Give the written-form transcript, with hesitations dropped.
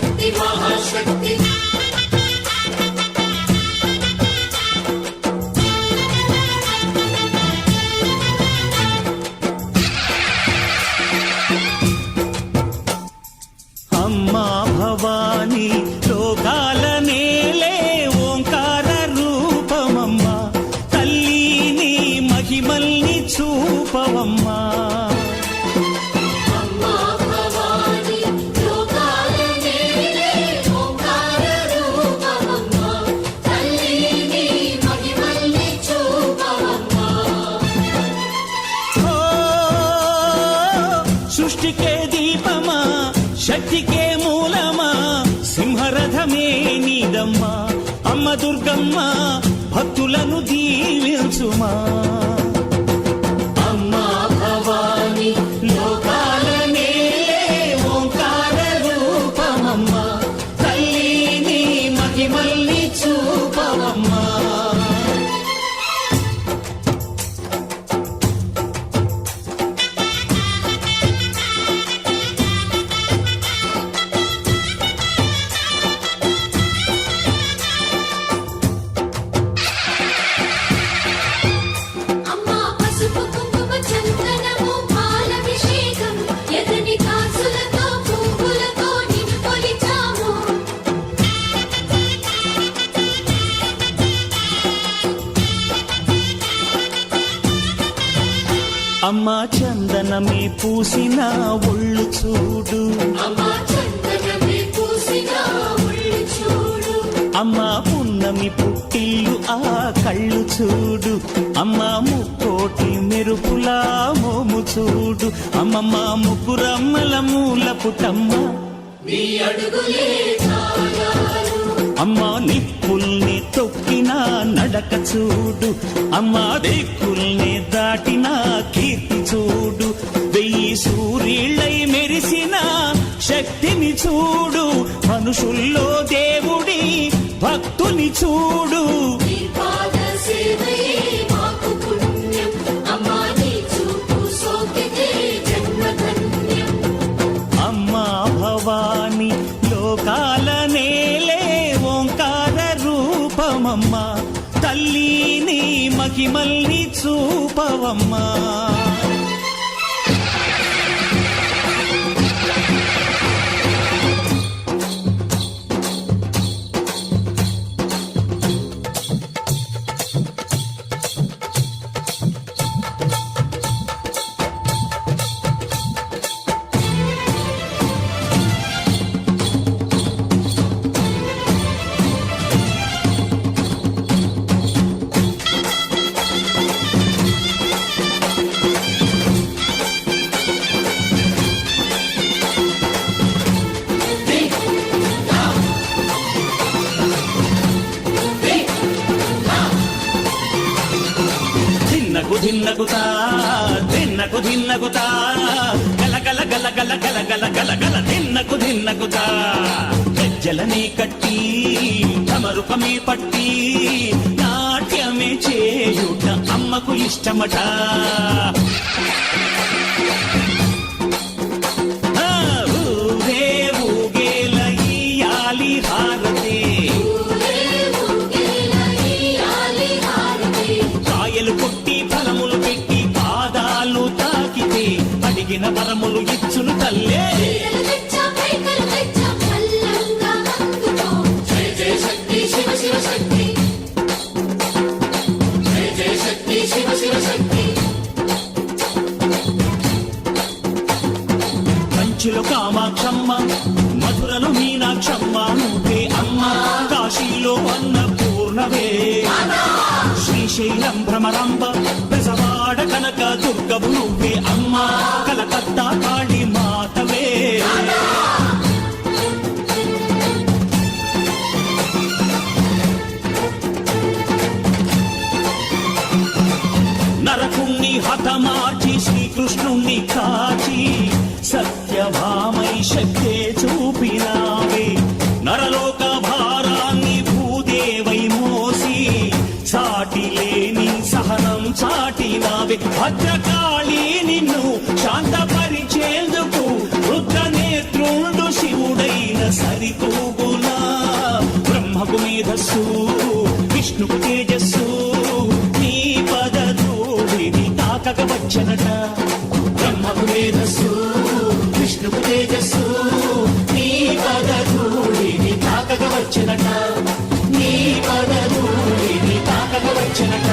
శక్తి మహాశక్తి అమ్మా భవాని లోకాల నేలే ఓంకార రూపమమ్మా తల్లిని మహిమల్ని చూపవమ్మా సృష్టికే దీపమా శక్తికే మూలమా సింహరథమే నీదమ్మా అమ్మ దుర్గమ్మ భక్తులను దీవించుమా అమ్మా భవాని లోకాల నేలే ఓంకార రూపమమ్మా తల్లిని మహిమల్ని చూపవమ్మా అమ్మా చందనమే పూసిన ఒళ్ళు చూడు అమ్మా పున్నమి పుట్టిల్లు ఆ కళ్ళు చూడు అమ్మా ముక్కోటి మెరుపులా మోము చూడు అమ్మమ్మ ముగ్గురమ్మల మూల పుటమ్మ అమ్మా నిప్పుల్ని తొక్కిన నడక చూడు అమ్మా దిక్కుల్ని దాటిన కీర్తి చూడు వెయ్యి సూర్యుళ్ళై మెరిసిన శక్తిని చూడు మనుషుల్లో దేవుడి భక్తుని చూడు అమ్మా భవాని లోకాల నేలే ఓంకార రూపమమ్మా తల్లిని మహిమల్ని చూపవమ్మా ధిన్నగుతా ధిన్నకు ధిన్నగుతా గల గల గల గల గల గల గల గల ధిన్నగుతా గజ్జలనే కట్టి తమరుపమే పట్టి నాట్యమే చేయుట అమ్మకు ఇష్టమట ఊరే ఊగేల ఇయ్యాలి హారతి కాయలు కొట్టి ఫలములు పెట్టి పాదాలు తాకితే అడిగిన వరములు ఇచ్చును తల్లే కంచిలో కామాక్షమ్మ మధురలో మీనాక్షమ్మ నువ్వే అమ్మ కాశీలో అన్నపూర్ణవే శ్రీశైలం భ్రమరాంబ బెజవాడ కనక దుర్గవు నువ్వే అమ్మ కలకత్తా కాళీ మాతవే నరకుణ్ణి హతమార్చి శ్రీకృష్ణుణ్ణి కాచి సత్యభామై శక్తే చూపినావే నరలోక భారాన్ని భూదేవై మోసి సాటి లేని సహనం చాటినావే భద్రకాళి నిన్ను శాంతపరిచేందుకు రుద్రనేత్రుండు శివుడైన సరిత మేధస్సు విష్ణువు తేజస్సు నీ పదధూళిని తాకగ వచ్చనట బ్రహ్మకు మేధస్సు విష్ణువు తేజస్సు నీ పదధూళిని తాకగ వచ్చనట నీ పదధూళిని తాకగ వచ్చనట